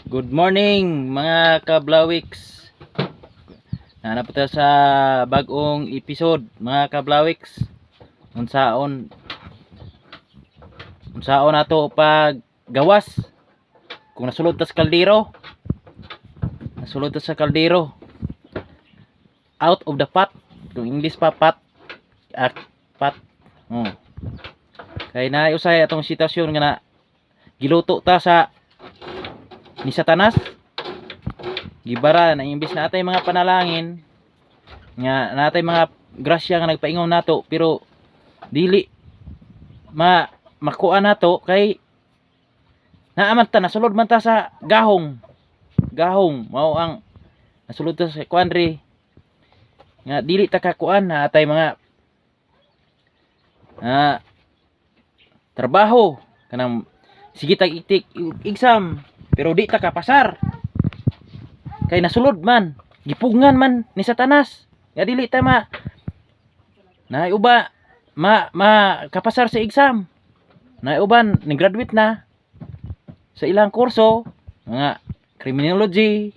Good morning mga kablawiks. Nanap tayo sa bagong episode mga kablawiks. Unsaon nato pag gawas. Kung nasulod ta sa kaldero. Nasulod ta sa kaldero. Out of the pot. Kung English pa pot. Pot. Oh. Kaya na usay atong sitwasyon nga na giluto ta sa ni Satanas. Gibara na imbis na atay mga panalangin nga natay mga grasya nga nagpaingon nato pero dili makuha nato kay naaman ta nasulod man ta sa gahong mao ang nasulod ta sa kuandre nga dili ta kakuan na atay mga trabaho kanang sige tag itik exam pero di ta kapasar kay nasulod man gipugngan man ni Satanas nga dili ta naiuba kapasar sa exam naiuban ni graduate na sa ilang kurso mga criminology,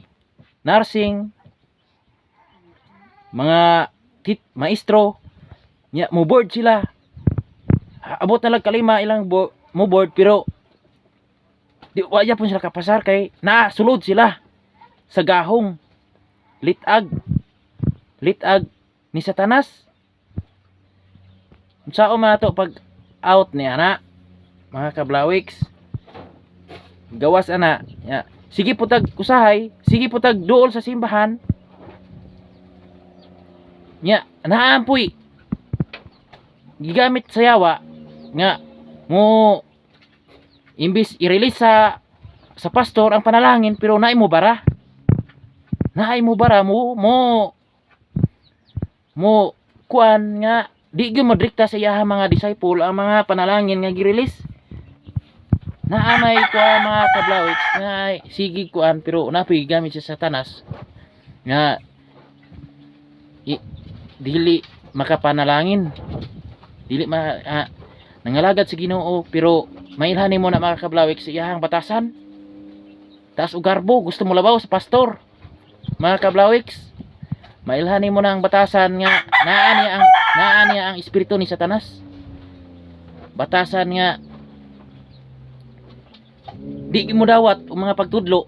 nursing, mga maestro nya mo board sila abot na lang kalima ilang mo board pero di waya pun sila kapasar kay nasulod sila sa gahong litag ni Satanas. Sao man nato pag out ni ana mga kablawiks gawas ana ya. Sige putag usahay, sige putag duol sa simbahan nya naampoy gigamit sa yawa nga mo imbis i-release sa pastor ang panalangin pero naay mo bara mo kuan nga di gyud madrikta sa iya mga disciple ang mga panalangin nga gi-release naamay ko mga kablawits nga sige kuan pero napoy gamit sa Satanas nga dili makapanalangin dili nangalagad sa Ginoo pero mailhanin mo na mga kablawik sa iyahang batasan taas ugarbo gusto mo labaw sa pastor mga kablawiks mailhanin mo na ang batasan nga naa niya ang espiritu ni Satanas batasan nga di mo dawat o mga pagtudlo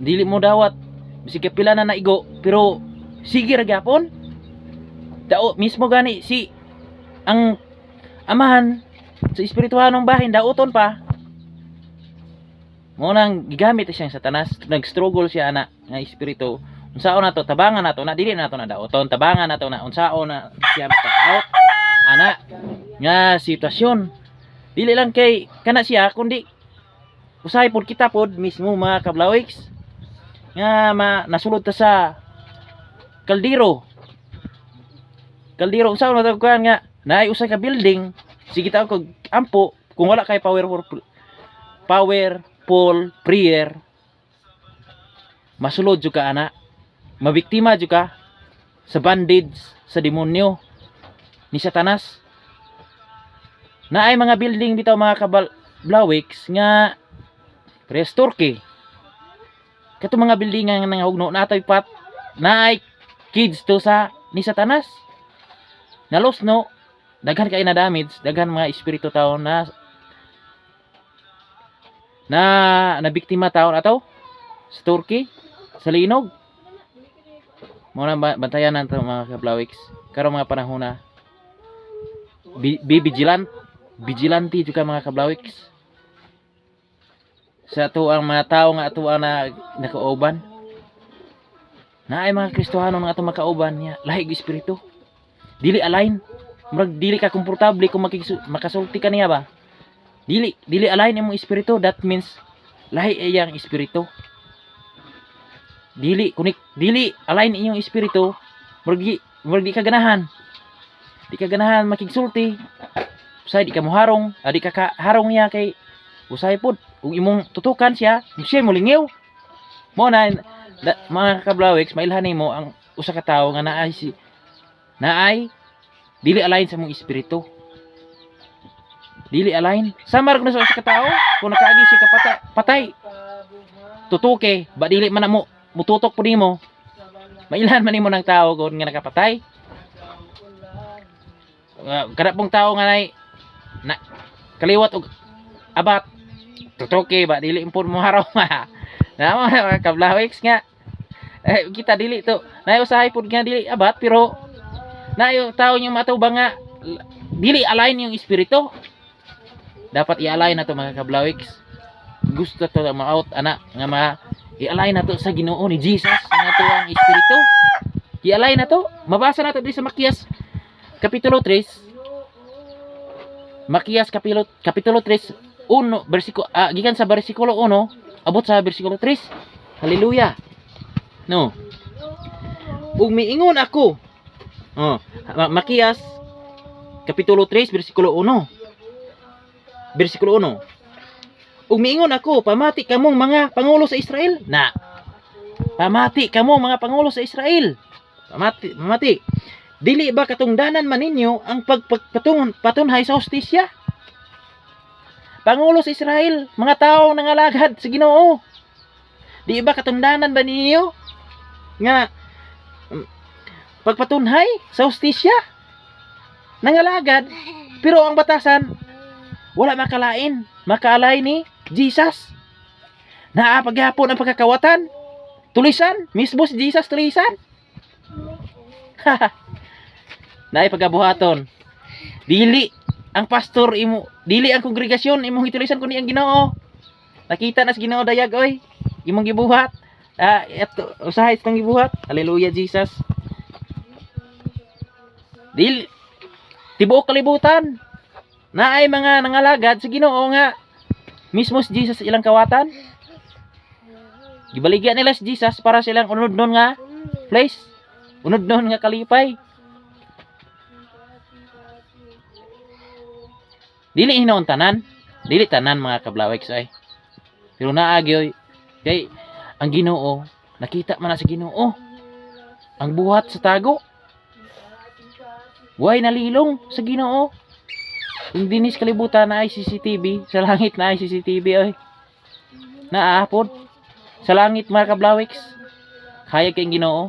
dili mo dawat bisig kapila na naigo pero sige ra gyapon dao mismo gani si ang amahan sa espirituhanong bahin dauton pa mo nang gigamit siyang Satanas nag-struggle siya ana nga espiritu unsaon nato tabangan nato na dili nato na dauton tabangan nato na unsaon na siya out ana nga sitwasyon dili lang kay kana siya kundi usahay pod kita pod mismo mga kablawiks nga nasulod ta sa kaldero unsaon nato kuan nga naay usa ka building sige ta kog ampo kung wala kay powerful prayer masulod jud ka ana mabiktima jud ka sa bandage sa demonyo ni Satanas naay mga building bitaw mga kablawiks nga prestorke kato mga building nga nangahugno natay pat naay kids to sa ni Satanas nalos no daghan kay na damage daghan mga espiritu taon na biktima taon ato sa Turkey sa linog mo na bantayan nato mga kablawiks karong mga panahon na vigilante juga mga kablawiks sa ato ang mga tao nga ato ang nakauban naay mga Kristohano nga ato makauban niya lahig espiritu dili align murag dili ka komportable kung makasulti ka niya ba dili align imong espiritu that means lahi iyang espiritu dili align inyong espiritu murag di ka ganahan makigsulti usay di ka moharong di ka harong niya kay usay pod kung imong tutukan siya molingiw mo na mga kablawiks mailhanin mo ang usa ka tawo nga naay dili align sa mong espiritu dili align sama ra kuno sa usa ka tawo kung nakaagi si patay tutuke ba dili man na mo mututok po nimo, mailan man nimo ng tao kung nga nakapatay. Kada pong tao nga na kaliwat og abat tutuke ba dili impod mo haraw na mga kablawiks nga kita dili to nayo usahay pud nga dili abat pero nayo tao yung matubang nga dili align yung espiritu. Dapat i-align na to mga kablawiks. Gusto to ma-out ana nga i-align na to sa Ginoo ni Jesus nga to ang espiritu. I-align na to. Mabasa na to di sa Makias kapitulo 3. Makias kapitulo 3 versikulo gikan sa bersikulo 1 abot sa bersikulo 3. Hallelujah. No. Ug miingon ako. Makias kapitulo 3 bersikulo 1. Bersikulo 1. Ug miingon ako, pamati kamong mga pangulo sa Israel. Na. Pamati kamong mga pangulo sa Israel. Pamati. Dili ba katungdanan man ninyo ang patunhay sa hustisya? Pangulo sa Israel, mga tao nangalagad sa Ginoo. Di ba katungdanan ba ninyo nga pagpatunhay sa hustisya? Nangalagad, pero ang batasan wala makaalay ni Jesus. Naapaghapon ang pagkakawatan. Tulisan, mismo si Jesus tulisan. Naay pagabuhaton. Dili ang pastor imo, dili ang kongregasyon imong gitulisan kundi ang Ginoo. Nakita na sa Ginoo dayag oy, imong gibuhat. Eto usahay itong gibuhat. Hallelujah Jesus. Dili tibuok kalibutan. Naay mga nangalagad sa Ginoo nga mismo si Jesus ilang kawatan. Gibaligyan nila si Jesus para silang unod-non nga place. Unod-non nga kalipay. Dili hinaon tanan. Dili tanan mga kablaweks ay. Pero naagyoy kay ang Ginoo, nakita man na sa Ginoo. Ang buhat sa tago. Way nalilong sa Ginoo. Kung dinis kalibutan na ay CCTV, sa langit na ay CCTV oy. Naapod sa langit mga kablawiks. Kaya kay Ginoo.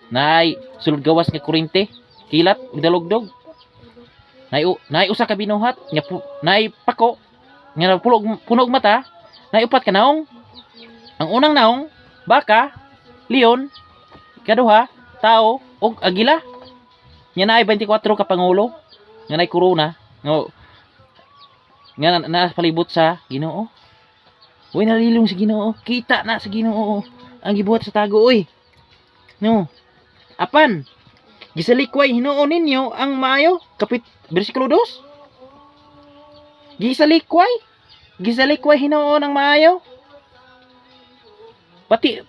Naay sulod gawas nga kurente, kilat, dalugdog. Naay usa ka binuhat, nya naay pako, nga punog mata, naay upat ka naong. Ang unang naong baka, leon, ikaduha tao ug agila. Nya naay 24 ka pangulo, nga naay corona. Nga na palibot sa Ginoo. Uy nalilong sa Ginoo. Kita na sa Ginoo ang gibuhat sa tago oy. No. Apan gisalikway Hinuon ninyo ang maayo bersikulo 2. Gisalikway Hinuon ang maayo. Bati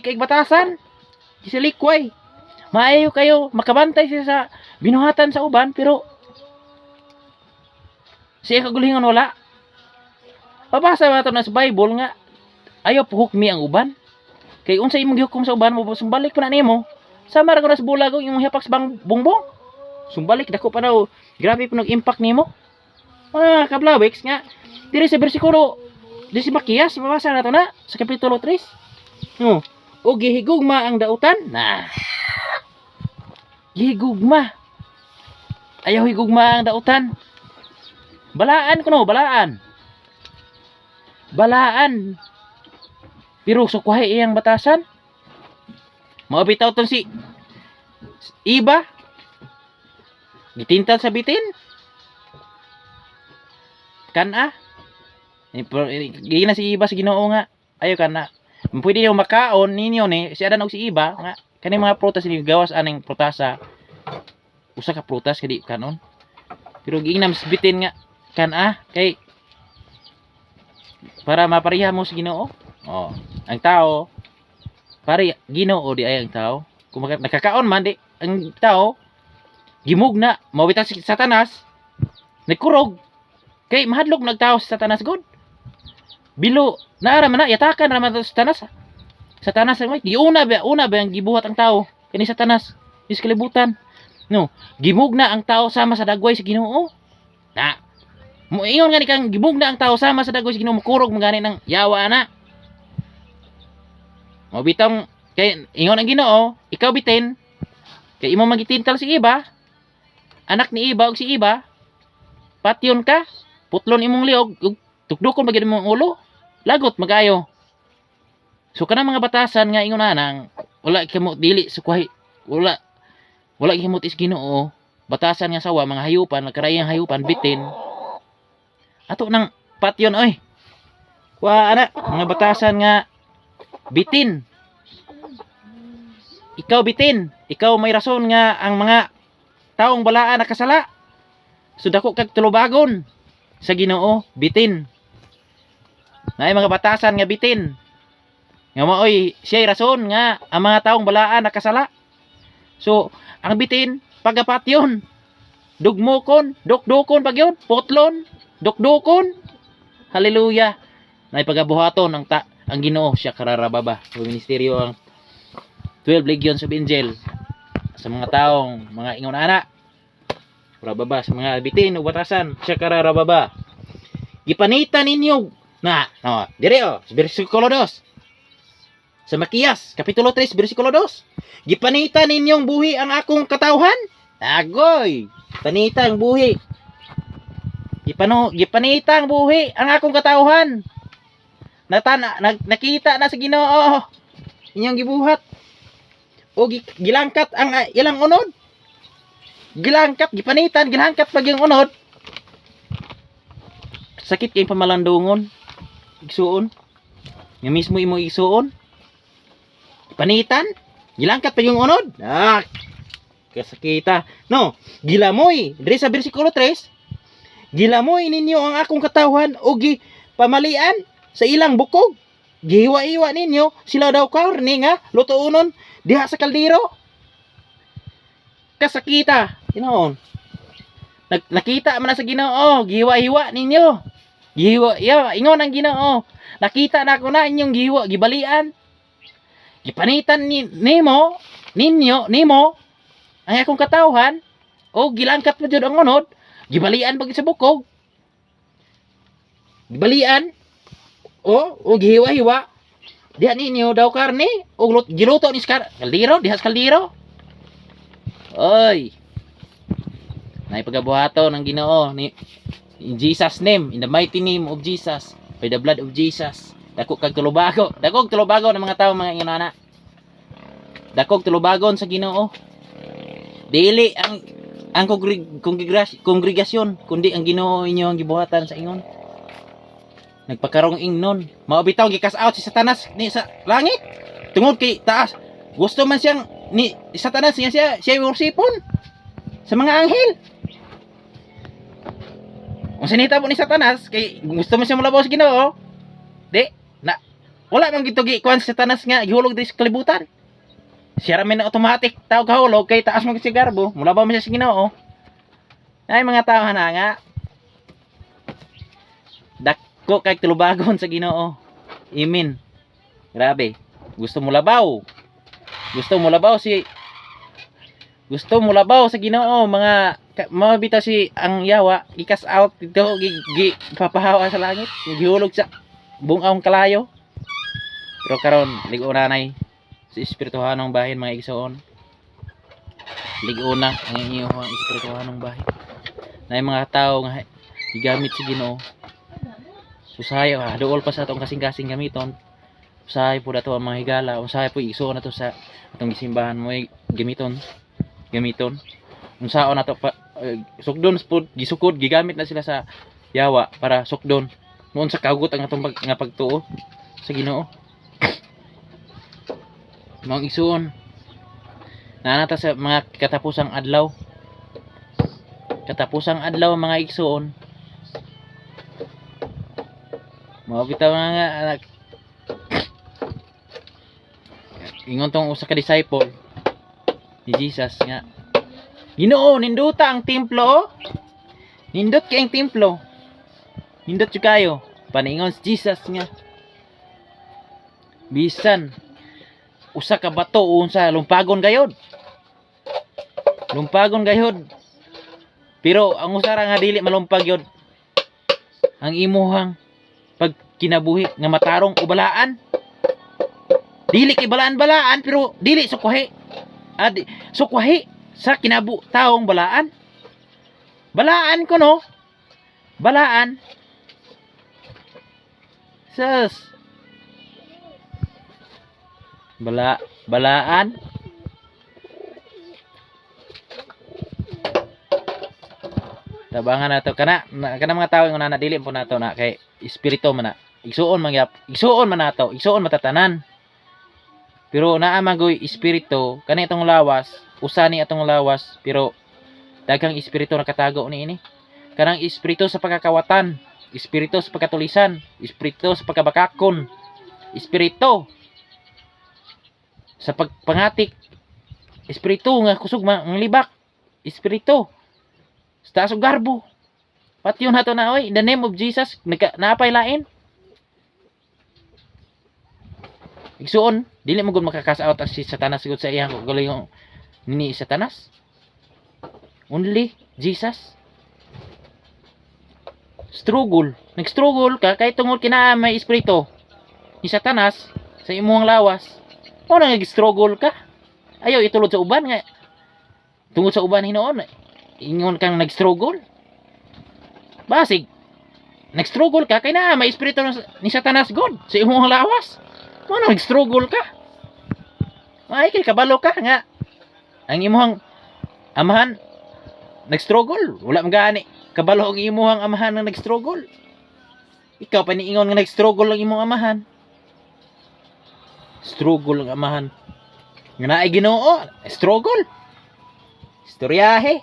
kay batasan. Gisalikway. Maayo kayo makabantay siya sa binuhatan sa uban pero siya kagulingon wala. Pabasa ba ito na sa Bible nga ayaw puhukmi ang uban. Kay unsa imong gihukom sa uban mo sumbalik pa na nimo. Sama ra ko na sa bulag imong hipax bang bongbong. Sumbalik dako pa daw. Grabe pa impact nimo. Mga kablawiks nga diri sa bersikulo di si Makias mabasa na to na sa kapitulo 3. No. O gihigugma ang dautan. Na. Gihigugma. Ayaw higugma ang dautan. Balaan kuno, balaan. Pero sukuhay iyang batasan. Maubitaw ton si Iba. Gitintal sa bitin. Kana. Gina si Iba sa Ginoo nga. Ayo kana. Pwede yung makaon ninyo ni si Adan og si Iba nga kani mga prutas ni gawas aning prutasa. Usa ka prutas kadi kanon. Pero giinam sa bitin nga kay para mapariha mo sa Ginoo. Oh, ang tao pare Ginoo di ay ang tao. Kung nakakaon man di ang tao gimugna mawita si Satanas nagkurog kay mahadlok nagtao si Satanas god. Bilo naara man na yatakan ra man sa Satanas. Satanas ay una ba ang gibuhat ang tao kini Satanas is kalibutan. No, gimugna ang tao sama sa dagway sa Ginoo. Na moingon nga ni kang gibugna ang tao sama sa dagway sa Ginoo mukurog magani ng yawa na. Mao bitong kay ingon ang Ginoo, ikaw bitin kay imo magitintal si iba, anak ni iba ug si iba, patyon ka, putlon imong liog ug tukdukon bagid imong ulo, lagot magayo. So kanang mga batasan nga ingon nang wala kimo dili sukwahi, wala gihimot is Ginoo, batasan nga sawa mga hayupan, nagkarayang hayupan bitin. Ato nang patyon oy. Wa ana mga batasan nga bitin. Ikaw bitin, ikaw may rason nga ang mga taong balaan nakasala. So dako kag tulubagon sa Ginoo, bitin. Nay mga batasan nga bitin. Nga maoy siya'y rason nga ang mga taong balaan nakasala. So ang bitin pagapatyon. Dugmokon, dukdukon pagyon, putlon, dukdukon. Hallelujah. Nay pagabuhaton ang Ginoo siya kararababa. Sa ministeryo ang 12 legions of angel sa mga taong mga ingon ana. Rababa sa mga bitin o batasan siya kararababa. Gipanitan ninyo na no, dire bersikulo 2. Sa Makiyas kapitulo 3 bersikulo 2. Gipanitan ninyong buhi ang akong katawhan. Agoy, panitang buhi. Gipanitang buhi ang akong katawhan. Nakita na sa Ginoo inyong gibuhat. O gilangkat ang ilang unod. Gilangkat, gipanitan, gilangkat pag yung unod. Sakit kayong pamalandungon. Igsuon. Nga mismo imo igsuon. Gipanitan, gilangkat pag yung unod. Kasakita. No, gilamoy. Diri sa bersikulo 3. Gilamoy ninyo ang akong katawhan o pamalian sa ilang bukog. Gihiwa-hiwa ninyo sila daw karne nga lutuunon diha sa kaldero. Kasakita. Ginoon. Nakita man na sa Ginoo, gihiwa-hiwa ninyo. Gihiwa, ingon ang Ginoo. Nakita na ako na inyong gihiwa, gibalian. Gipanitan nimo ang akong katawhan o gilangkat mo jud ang unod, gibalian pag sa bukog. Gibalian o gihiwa-hiwa. Diha ninyo daw karne o giluto ni kaldero, diha sa kaldero. Oy. Nay pagabuhaton ng Ginoo ni in Jesus name, in the mighty name of Jesus, by the blood of Jesus. Dako kag tulubago ng mga tawo mga inana. Dakog tulubagon sa Ginoo. Dili ang kongregasyon kundi ang Ginoo inyo ang gibuhatan sa ingon. Nagpakarong ingnon, mao bitaw gikas out si Satanas ni sa langit. Tungod kay taas. Gusto man siyang ni Satanas nga siya worsipon sa mga anghel. Kung sinita po ni Satanas kay gusto man siya mulabaw sa Ginoo. Wala man gito gi kuan si Satanas nga gihulog di sa kalibutan. Siya ra man na automatic tao kahulog kay taas mo si garbo, mulabaw man siya sa Ginoo. Ay mga tao na nga dako kay tulubagon sa Ginoo. Amen. Grabe. Gusto mo labaw sa Ginoo mga mabita si ang yawa ikas out dito papahawa sa langit gihulog sa bungaong kalayo. Pero karon ligo nanay sa espirituhanong bahin mga igsoon. Ligo na ang inyong espirituhanong bahin. Na mga tao nga gigamit si Ginoo. Usahay dool pa sa atong kasing-kasing gamiton. Usahay po dato ang mga higala, usahay po igsoon nato sa atong gisimbahan mo gamiton. Unsaon nato pa sukdon pod gisukod gigamit na sila sa yawa para sukdon. Noon sa kagot ang atong nga pagtuo sa Ginoo. Mga igsoon. Nanata sa mga katapusang adlaw. Katapusang adlaw mga igsoon. Mabitaw nga anak. Ingon tong usa ka disciple ni Jesus nga. Ginoo, ninduta ang templo. Nindot kay ang templo. Nindot jud kayo. Paningon si Jesus nga. Bisan usa ka bato unsa lumpagon gayod. Lumpagon gayod. Pero ang usa ra nga dili malumpag yod. Ang imuhang pag kinabuhi nga matarong ubalaan. Dili kay balaan-balaan pero dili sukwahi. Sukwahi sa kinabu taong balaan. Balaan ko no. Balaan. Sus. Balaan. Tabangan nato kana mga tawo nga dili po nato na kay espiritu man na. Igsuon man nato, igsuon matatanan. Pero naa magoy espiritu kani itong lawas, usa ni atong lawas pero daghang espiritu nakatago niini. Kanang espiritu sa pagkakawatan, espiritu sa pagkatulisan, espiritu sa pagkabakakon, espiritu sa pagpangatik, espiritu nga kusog manglibak, espiritu sa taas og garbo. Pati yun nato na oy, in the name of Jesus, naapay lain. Igsuon, dili mo gud makakasaot as si Satanas gud sa iyang galingong ni Satanas. Only Jesus. Struggle. Nag-struggle ka kay tungod kina may espiritu ni Satanas sa imong lawas. O nag-struggle ka. Ayaw itulod sa uban nga. Tungod sa uban hinoon, ingon kang nag-struggle. Basig. Nag-struggle ka kay na may espiritu ni Satanas God sa imong lawas. O nag-struggle ka. Ay kay kabalo ka nga. Ang imong amahan nag-struggle. Wala magani. Kabalo ang imuhang amahan na nag-struggle. Ikaw pa niingon nga nag-struggle ang imong amahan. Struggle ang amahan. Nga naay Ginoo, struggle. Istoryahe.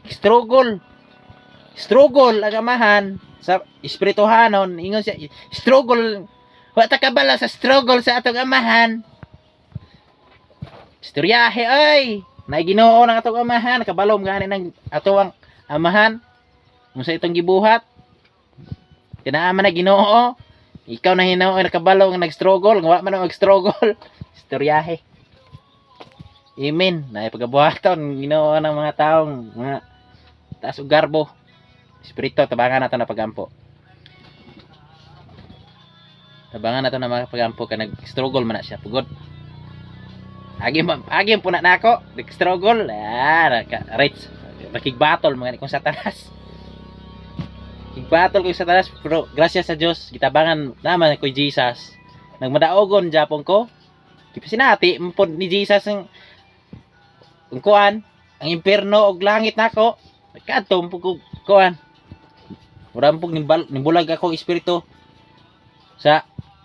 Struggle. Struggle ang amahan sa espirituhanon. Ingon siya, struggle. Wa ta kabalo sa struggle sa atong amahan. Istoryahe ay. Na Ginoo ng atong amahan, kabalom gani ng atong amahan. Kung sa itong gibuhat, kinaaman na Ginoo, ikaw na Ginoo nakabalom nga nag-struggle, nga wa man nag-struggle. Istoryahe. Amen. Na ipagabuhaton Ginoo ng mga taong mga taas og garbo. Espiritu tabangan nato na pagampo. Tabangan nato na mga pagampo ka nag-struggle man na siya pugod. Agim po na nako, nag-struggle, rich, nakig-battle mga kung Satanas. Kig-battle ko Satanas, pero gracias sa Dios, gitabangan naman ko Jesus. Nagmadaogon japon ko. Kipasinati mo ni Jesus ang kuan, ang impierno og langit nako. Nagkadtom pug kuan. Murag pug nimbulag ako espiritu sa